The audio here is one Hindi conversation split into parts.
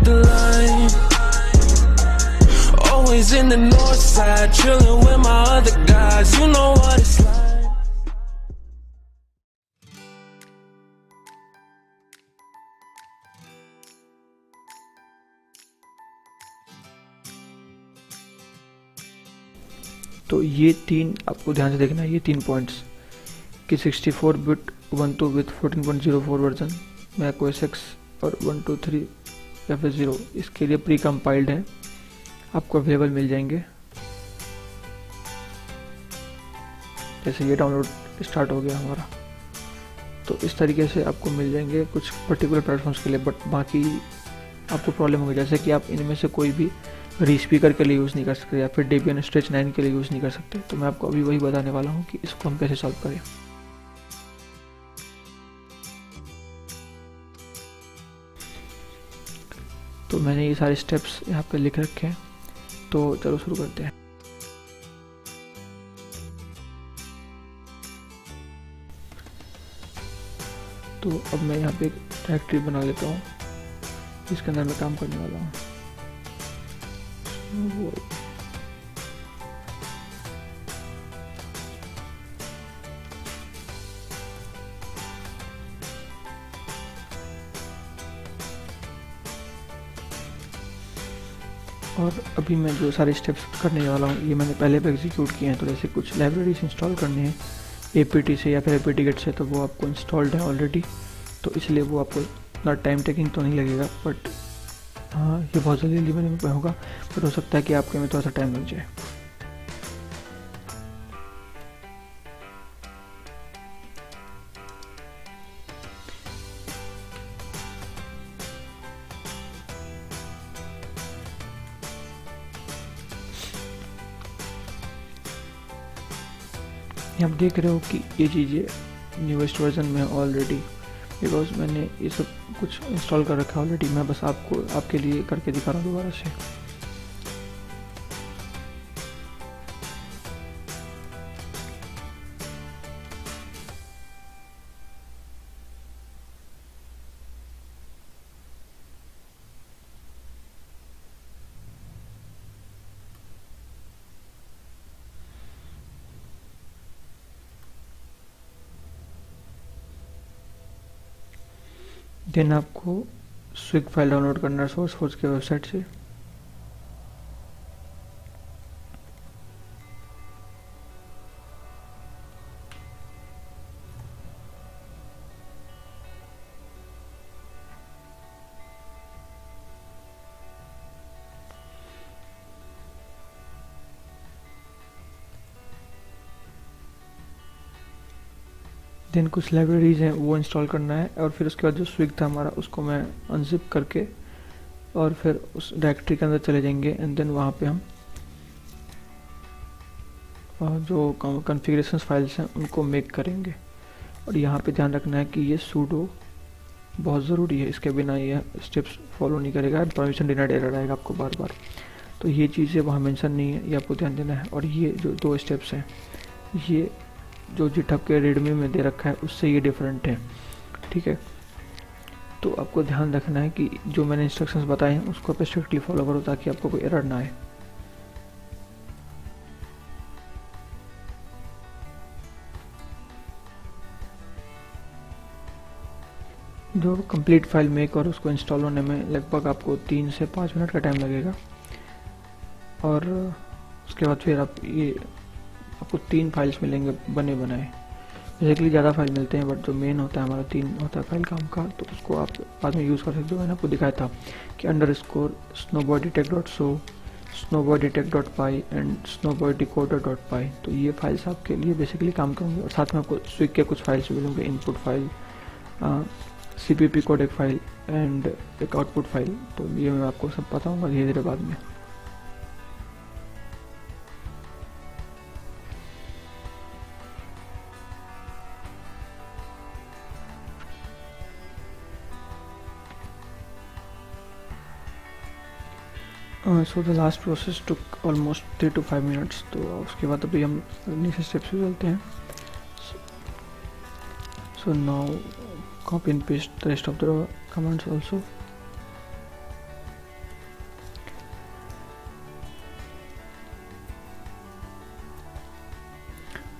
out the line. Always in the north side, chilling with my other guys. You know what it's like. तो ये तीन आपको ध्यान से देखना है, ये 3 पॉइंट्स कि 64 bit Ubuntu with 14.04 version, Mac OS X और 123 FS0 इसके लिए प्री कंपाइल्ड है, आपको अवेलेबल मिल जाएंगे। जैसे ये डाउनलोड स्टार्ट हो गया हमारा, तो इस तरीके से आपको मिल जाएंगे कुछ पर्टिकुलर प्लेटफॉर्म्स के लिए। बट बाकी आपको प्रॉब्लम होगी, जैसे कि आप इनमें से कोई भी रीस्पीकर के लिए यूज़ नहीं कर सकते या फिर Debian Stretch 9 के लिए यूज़ नहीं कर सकते। तो मैं आपको अभी वही बताने वाला हूँ कि इसको हम कैसे सॉल्व करें। तो मैंने ये सारे स्टेप्स यहाँ पे लिख रखे हैं, तो चलो शुरू करते हैं। तो अब मैं यहाँ पे एक डायरेक्टरी बना लेता हूँ जिसके अंदर मैं काम करने वाला हूँ। और अभी मैं जो सारे स्टेप्स करने वाला हूँ ये मैंने पहले भी एग्जीक्यूट किए हैं। तो जैसे कुछ लाइब्रेरीज इंस्टॉल करनी है APT से या फिर APT-Get से, तो वो आपको इंस्टॉल्ड है ऑलरेडी, तो इसलिए वो आपको इतना टाइम टेकिंग तो नहीं लगेगा। बट हाँ, ये बहुत जल्दी डिलीवरी में होगा, बट हो सकता है कि आपके में थोड़ा सा टाइम लग जाए। आप देख रहे हो कि ये चीज़ें न्यूएस्ट वर्जन में ऑलरेडी, बिकॉज मैंने ये सब कुछ इंस्टॉल कर रखा है ऑलरेडी। मैं बस आपके लिए करके दिखा रहा हूँ दोबारा से। देन आपको स्विग फाइल डाउनलोड करना है सोर्सफोर्स के वेबसाइट से। देन कुछ लाइब्रेरीज हैं वो इंस्टॉल करना है, और फिर उसके बाद जो स्विग था हमारा उसको मैं अनजिप करके और फिर उस डायरेक्टरी के अंदर चले जाएंगे। एंड देन वहाँ पे हम जो कॉन्फ़िगरेशंस फाइल्स हैं उनको मेक करेंगे। और यहाँ पे ध्यान रखना है कि ये सूडो बहुत ज़रूरी है, इसके बिना ये स्टेप्स फॉलो नहीं करेगा, परमिशन डिनाइड एरर आएगा आपको बार बार। तो ये चीज़ें वहाँ मेंशन नहीं है, ये आपको ध्यान देना है। और ये जो 2 स्टेप्स हैं ये जो GitHub के रेडमी में दे रखा है उससे ये डिफरेंट है, ठीक है। तो आपको ध्यान रखना है कि जो मैंने इंस्ट्रक्शंस बताए हैं उसको आप स्ट्रिक्टली फॉलो करो ताकि आपको कोई एरर ना आए। जो कंप्लीट फाइल मेक और उसको इंस्टॉल होने में लगभग आपको 3 से 5 मिनट का टाइम लगेगा। और उसके बाद फिर आपको 3 फाइल्स मिलेंगे बने बनाए। बेसिकली ज़्यादा फाइल मिलते हैं, बट जो मेन होता है हमारा 3 होता है फाइल काम का, तो उसको आप बाद में यूज़ कर सकते हो। मैंने आपको दिखाया था कि _snowboardetect.so, snowboardetect.py एंड snowboarddecoder.py, तो ये फाइल्स आपके लिए बेसिकली काम करेंगे। और साथ में आपको स्विग के कुछ फाइल्स मिलेंगे, input file, CPP codec file and एक आउटपुट फाइल। तो ये मैं आपको सब बताऊँगा धीरे धीरे बाद में। So the last process took almost 3 to 5 minutes. तो उसके बाद अभी हम नेक्स्ट स्टेप से चलते हैं। So now copy and paste the rest of the comments also.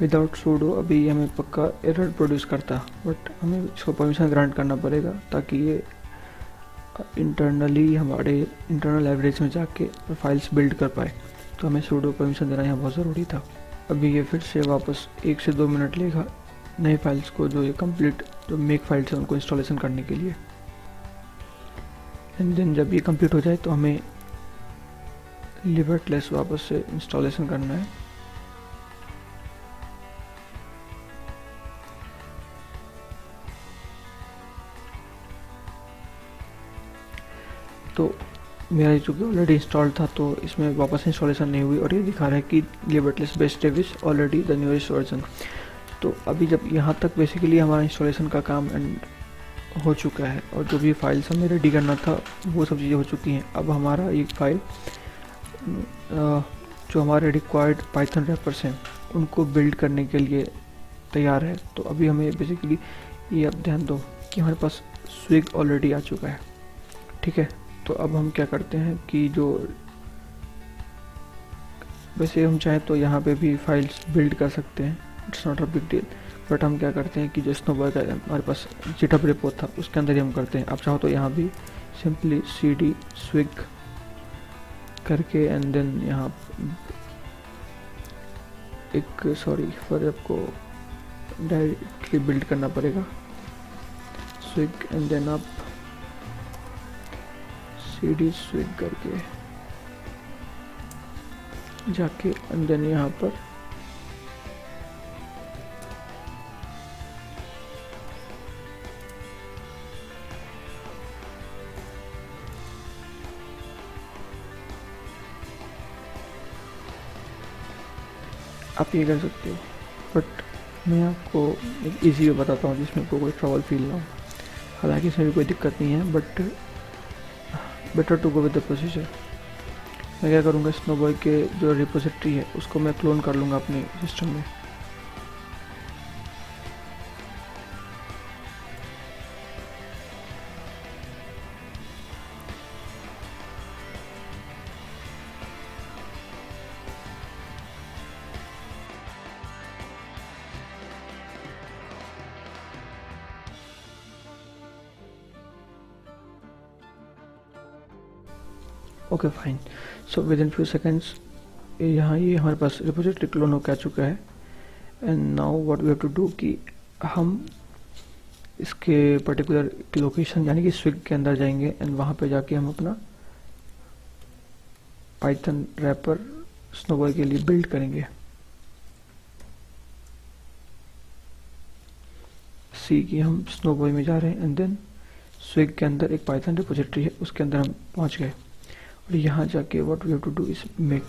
Without pseudo अभी हमें पक्का एरर प्रोड्यूस करता, बट हमें इसको परमिशन ग्रांट करना पड़ेगा ताकि ये इंटरनली हमारे इंटरनल लाइब्रेरीज में जाके फाइल्स बिल्ड कर पाए। तो हमें सूडो परमिशन देना यहाँ बहुत ज़रूरी था। अभी ये फिर से वापस 1 से 2 मिनट लेगा नए फाइल्स को, जो ये कंप्लीट जो मेक फाइल्स हैं उनको इंस्टॉलेशन करने के लिए। एंड देन जब ये कंप्लीट हो जाए तो हमें लिबर्टलेस वापस से इंस्टॉलेशन करना है। तो मेरा चूँकि ऑलरेडी इंस्टॉल था तो इसमें वापस इंस्टॉलेशन नहीं हुई और ये दिखा रहा है कि लिबर्टलेस base dev is already the newest version. तो अभी जब यहाँ तक बेसिकली हमारा इंस्टॉलेशन का काम एंड हो चुका है और जो भी फाइल्स हमें रेडी करना था वो सब चीज़ें हो चुकी हैं। अब हमारा एक फाइल जो हमारे रिक्वायर्ड पाइथन रैपर्स हैं उनको बिल्ड करने के लिए तैयार है। तो अभी हमें बेसिकली ये अब ध्यान दो कि हमारे पास स्विग ऑलरेडी आ चुका है, ठीक है। तो अब हम क्या करते हैं कि जो वैसे हम चाहें तो यहाँ पे भी फाइल्स बिल्ड कर सकते हैं, it's not a big deal, but हम क्या करते हैं कि जो स्नोबॉय का हमारे पास जिटहब रेपो था उसके अंदर ही हम करते हैं। आप चाहो तो यहाँ भी सिंपली cd swig करके एंड देन यहाँ एक फॉर आपको डायरेक्टली बिल्ड करना पड़ेगा swig एंड देन आप cd swig करके जाके एंड देन यहाँ पर आप ये कर सकते हो, बट मैं आपको एक इजी वे बताता हूँ जिसमें आपको कोई ट्रबल फील ना हो। हालांकि इसमें भी कोई दिक्कत नहीं है, but better to go with the procedure. मैं क्या करूँगा, स्नोबॉय के जो रिपोजिटरी है उसको मैं क्लोन कर लूँगा अपने सिस्टम में। Okay fine, so with in few seconds यहाँ ये हमारे पास रिपोजिटरी क्लोन होकर आ चुका है। And now what we have to do कि हम इसके पर्टिकुलर लोकेशन यानी कि स्विग के अंदर जाएंगे एंड वहाँ पे जाके हम अपना पाइथन रैपर स्नोबॉय के लिए बिल्ड करेंगे। सी की हम स्नोबॉय में जा रहे हैं एंड देन स्विग के अंदर एक पाइथन रिपोजिटरी है उसके अंदर हम पहुँच गए। और यहाँ जाके what we have to do is make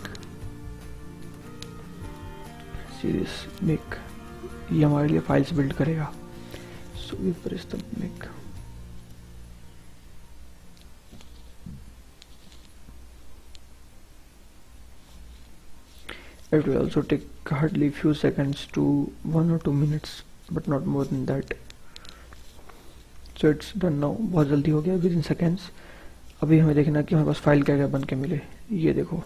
series make, ये हमारे लिए फाइल्स बिल्ड करेगा। So we press the make. It will also take hardly few seconds to 1 or 2 minutes, but not more than that. So it's done now, बहुत जल्दी हो गया within seconds। अभी हमें देखना कि हमारे पास फाइल क्या क्या बन के मिले। ये देखो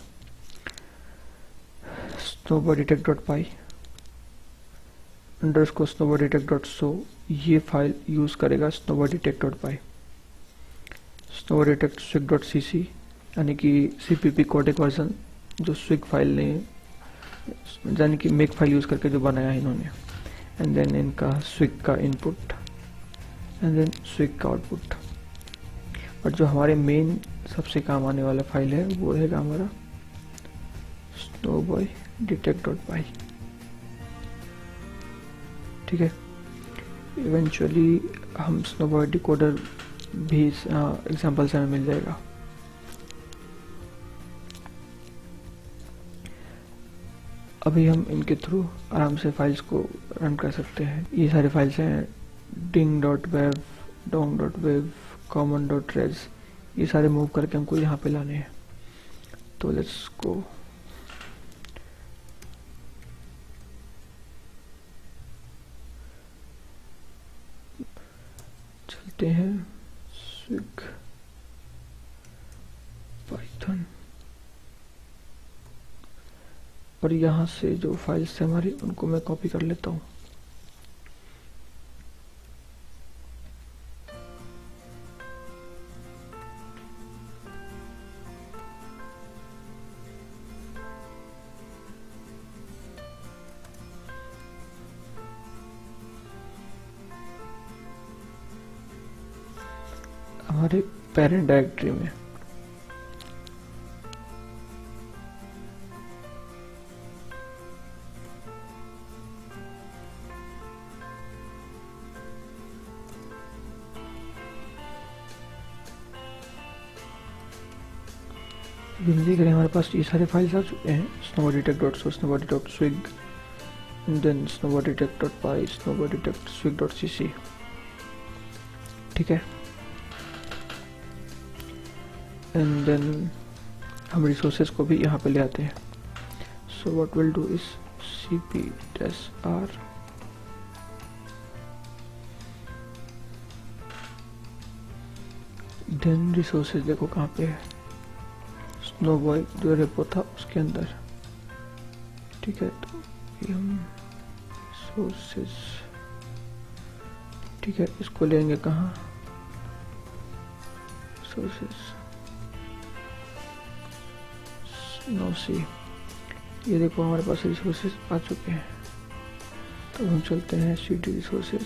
snowboydetect.py _ snowboydetect.show, ये फाइल यूज करेगा snowboydetect.py। snowboydetect swig.cc यानी कि cpp कोडेक वर्जन जो स्विग फाइल ने यानी कि मेक फाइल यूज करके जो बनाया है इन्होंने। एंड देन इनका स्विग का इनपुट एंड देन स्विग का आउटपुट। और जो हमारे मेन सबसे काम आने वाला फाइल है वो रहेगा हमारा snowboydetect.py, ठीक है। इवेंचुअली हम स्नोबॉय डिकोडर भी एग्जाम्पल से हमें मिल जाएगा। अभी हम इनके थ्रू आराम से फाइल्स को रन कर सकते हैं। ये सारे फाइल्स हैं ding.wav, dong.wav, common.res, ये सारे मूव करके हमको यहाँ पे लाने हैं। तो लेट्स गो। चलते हैं स्विग पाइथन और यहाँ से जो फाइल्स है हमारी उनको मैं कॉपी कर लेता हूँ। हमारे पेरेंट डायरेक्टरी में बिंदी करें, हमारे पास ये सारे फाइल्स आ चुके हैं। snowboardtech.so, snowboardtech.swig, then snowboardtech.py, snowboardtech.swig.cc। ठीक है, एंड देन हम रिसोर्सेज को भी यहाँ पे ले आते हैं। So what will do is cp-r then resources देखो कहाँ पे है, स्नोबॉय जो रेपो था उसके अंदर। ठीक है, तो ये हम रिसोर्सेज, ठीक है, इसको लेंगे कहाँ, रिसोर्सेज नो सी, ये देखो हमारे पास रिसोर्सेज आ चुके हैं। तो हम चलते हैं cd रिसोर्सेज,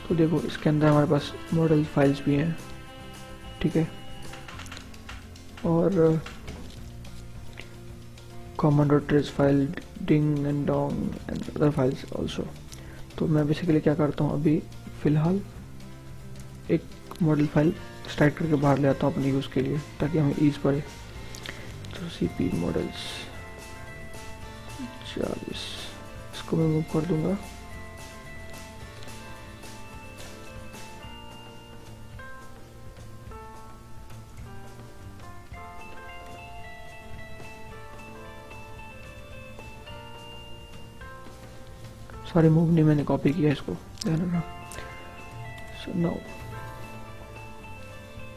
तो देखो इसके अंदर हमारे पास मॉडल फाइल्स भी हैं। ठीक है, और common.trace file, ding and Dong and other files also. तो मैं बेसिकली क्या करता हूँ, अभी फिलहाल एक मॉडल फाइल स्टार्ट करके बाहर ले आता हूँ अपने यूज़ के लिए, ताकि हमें ईज पड़े। तो cp मॉडल्स 40 इसको मैं मूव कर दूंगा। सॉरी, मूव नहीं, मैंने कॉपी किया इसको, ध्यान रखना। सो नाउ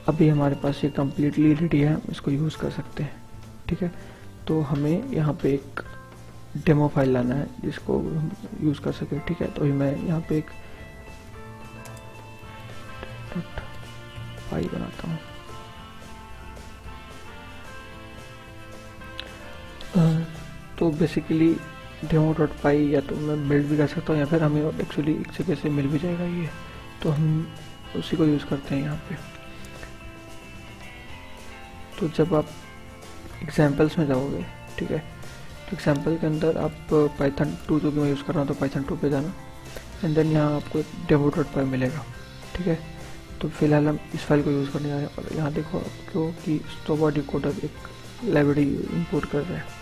अभी हमारे पास ये कम्प्लीटली रेडी है, हम इसको यूज़ कर सकते हैं। ठीक है, तो हमें यहाँ पे एक डेमो फाइल लाना है जिसको हम यूज़ कर सके। ठीक है, तो मैं यहाँ पे एक फाइल बनाता हूँ। तो बेसिकली demo.py या तो मैं बिल्ड भी कर सकता हूँ, या फिर हमें एक्चुअली एक जगह से मिल भी जाएगा ये, तो हम उसी को यूज़ करते हैं यहाँ पे। तो जब आप एग्जाम्पल्स में जाओगे, ठीक है, तो एग्जाम्पल के अंदर आप पाइथन 2 जो कि मैं यूज़ कर रहा हूँ, तो पाइथन 2 पे जाना, एंड देन यहाँ आपको demo.py मिलेगा। ठीक है, तो फिलहाल हम इस फाइल को यूज़ करने जा रहे हैं। और यहाँ देखो आपको कि स्नोबॉर्ड डिकोडर एक लाइब्रेरी इंपोर्ट कर रहा है,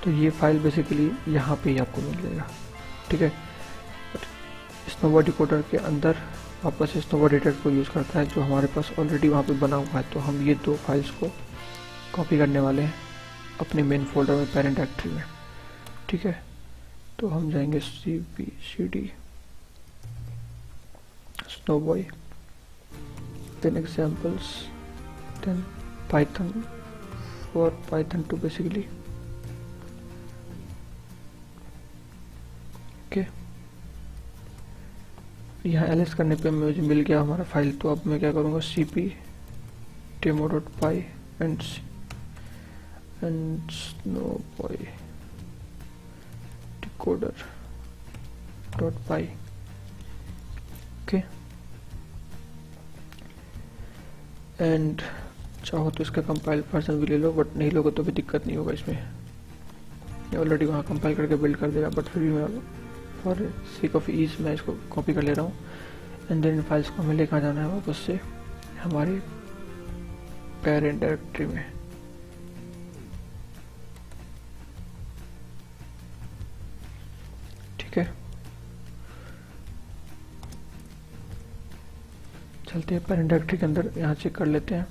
तो ये फाइल बेसिकली यहाँ पे ही आपको मिल जाएगा। ठीक है, स्नोबॉर्ड डिकोडर के अंदर वापस स्नोबॉर्ड एडिटर को यूज़ करता है जो हमारे पास ऑलरेडी वहाँ पे बना हुआ है। तो हम ये 2 फाइल्स को कॉपी करने वाले हैं अपने मेन फोल्डर में, पेरेंट डायरेक्टरी में। ठीक है, तो हम जाएंगे cd snowboy, then examples, then python for python 2 basically। Okay, यहाँ ls करने पे मुझे मिल गया हमारा फाइल। तो अब मैं क्या करूँगा, cp demo.py and snowboy decoder.py। Okay, and चाहो तो इसका कंपाइल वर्जन भी ले लो, बट नहीं लोगे तो भी दिक्कत नहीं होगा इसमें, ये ऑलरेडी वहाँ कंपाइल करके बिल्ड कर देगा। बट फिर भी मैं फॉर सेक ऑफ ईज मैं इसको कॉपी कर ले रहा हूँ। एंड देन फाइल्स को हमें लेकर जाना है वापस से हमारे पेरेंट डायरेक्टरी में। ठीक है, चलते हैं पेरेंट डायरेक्टरी के अंदर, यहाँ चेक कर लेते हैं।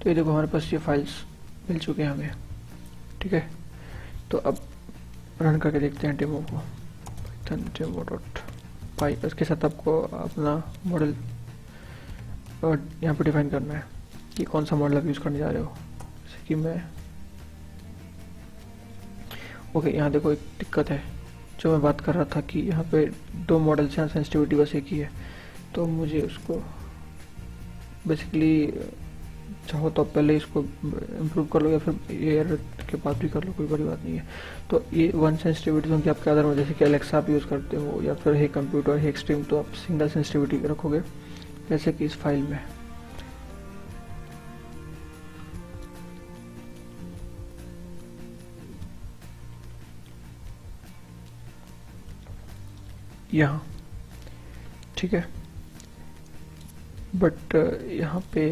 तो ये देखो हमारे पास ये फाइल्स मिल चुके हैं हमें। ठीक है, तो अब रन करके देखते हैं डेमो को, python demo.py। इसके साथ आपको अपना मॉडल यहाँ पे डिफाइन करना है। कि कौन सा मॉडल आप यूज़ करने जा रहे हो। जैसे कि मैं ओके, यहाँ देखो एक दिक्कत है जो मैं बात कर रहा था कि यहाँ पे 2 मॉडल्स हैं, सेंसिटिविटी बस एक ही है। तो मुझे उसको बेसिकली चाहो तो आप पहले इसको इम्प्रूव कर लो या फिर एयर के बाद भी कर लो, कोई बड़ी बात नहीं है। तो ये 1 सेंसिटिविटी होगी आपके अदर में, जैसे कि एलेक्सा आप यूज़ करते हो या फिर हे कंप्यूटर हे एक्सट्रीम, तो आप सिंगल सेंसिटिविटी रखोगे, जैसे कि इस फाइल में। यहाँ ठीक है, बट यहाँ पे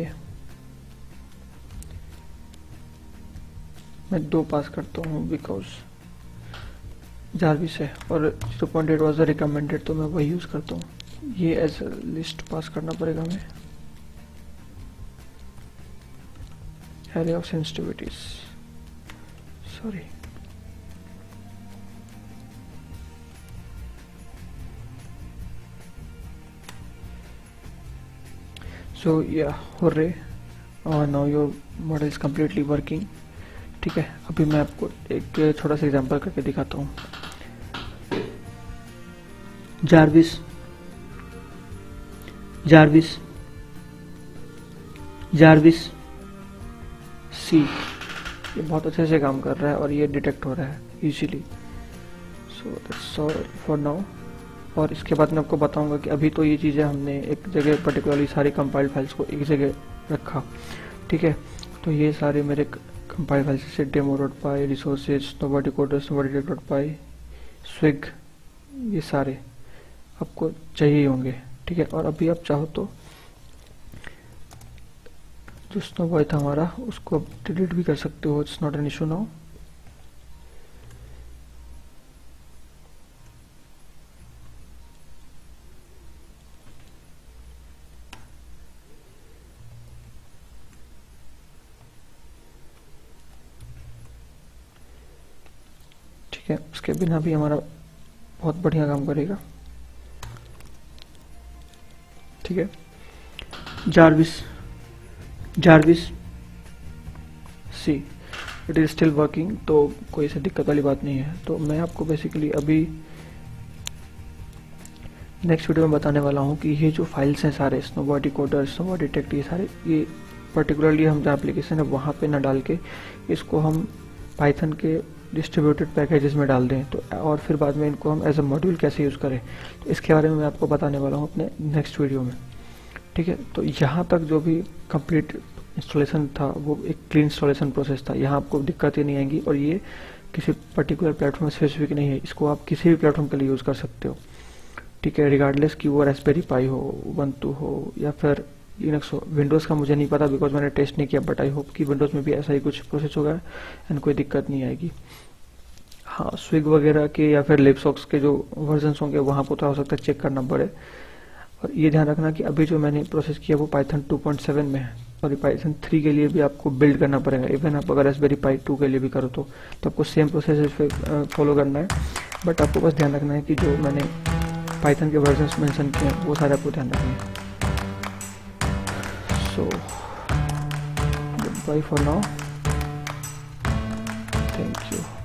मैं 2 पास करता हूँ बिकॉज जारविस है और 0.8 वाज रिकमेंडेड, तो मैं वही यूज़ करता हूँ। ये एज लिस्ट पास करना पड़ेगा हमें, array of sensitivities, sorry. So yeah, hooray, now your model is completely working। ठीक है, अभी मैं आपको एक छोटा सा एग्जांपल करके दिखाता हूँ। जारविस जारविस जारविस सी, ये बहुत अच्छे से काम कर रहा है और ये डिटेक्ट हो रहा है easily. So that's all for now. और इसके बाद मैं आपको बताऊंगा कि अभी तो ये चीज़ें हमने एक जगह पर्टिकुलरली सारी कंपाइल्ड फाइल्स को एक जगह रखा, ठीक है। तो ये सारे मेरे कंपाइल्ड फाइल्स जैसे demo.py, resources, स्नोबॉडी coder, snowbodytech.py, swig, ये सारे आपको चाहिए होंगे, ठीक है। और अभी आप चाहो तो जो स्नोबॉय था हमारा उसको डिलीट भी कर सकते हो, it's not an issue now. उसके बिना भी हमारा बहुत बढ़िया काम करेगा, ठीक है। Jarvis see, it is still working, तो कोई ऐसी दिक्कत वाली बात नहीं है। तो मैं आपको बेसिकली अभी नेक्स्ट वीडियो में बताने वाला हूँ कि ये जो फाइल्स हैं सारे, स्नोबॉडी कोडर, स्नोबॉडी टेक्ट, ये सारे, ये पर्टिकुलरली हम जहाँ एप्लीकेशन है वहाँ पे ना डाल के इसको हम पाइथन के डिस्ट्रीब्यूटेड पैकेजेस में डाल दें, तो और फिर बाद में इनको हम एज अ मॉड्यूल कैसे यूज़ करें, तो इसके बारे में मैं आपको बताने वाला हूँ अपने नेक्स्ट वीडियो में, ठीक है। तो यहाँ तक जो भी कंप्लीट इंस्टॉलेशन था वो एक क्लीन इंस्टॉलेशन प्रोसेस था, यहाँ आपको दिक्कत ही नहीं आएंगी। और ये किसी पर्टिकुलर प्लेटफॉर्म स्पेसिफिक नहीं है, इसको आप किसी भी प्लेटफॉर्म के लिए यूज़ कर सकते हो, ठीक है। रिगार्डलेस कि वो रास्पबेरी पाई हो, उबंटू हो या फिर लिनक्स हो। विंडोज़ का मुझे नहीं पता बिकॉज मैंने टेस्ट नहीं किया, बट आई होप कि विंडोज़ में भी ऐसा ही कुछ प्रोसेस होगा एंड कोई दिक्कत नहीं आएगी। हाँ, स्विग वगैरह के या फिर लिपसॉक्स के जो वर्जन्स होंगे वहाँ को तो हो सकता है चेक करना पड़े। और ये ध्यान रखना कि अभी जो मैंने प्रोसेस किया वो पाइथन 2.7 में है, और पाइथन 3 के लिए भी आपको बिल्ड करना पड़ेगा। इवन आप अगर रास्पबेरी पाई 2 के लिए भी करो तो आपको सेम प्रोसेस फॉलो करना है, बट आपको बस ध्यान रखना है कि जो मैंने पाइथन के वर्जन्स मेंशन किए हैं वो सारे आपको ध्यान रखना है। So good bye for now, thank you.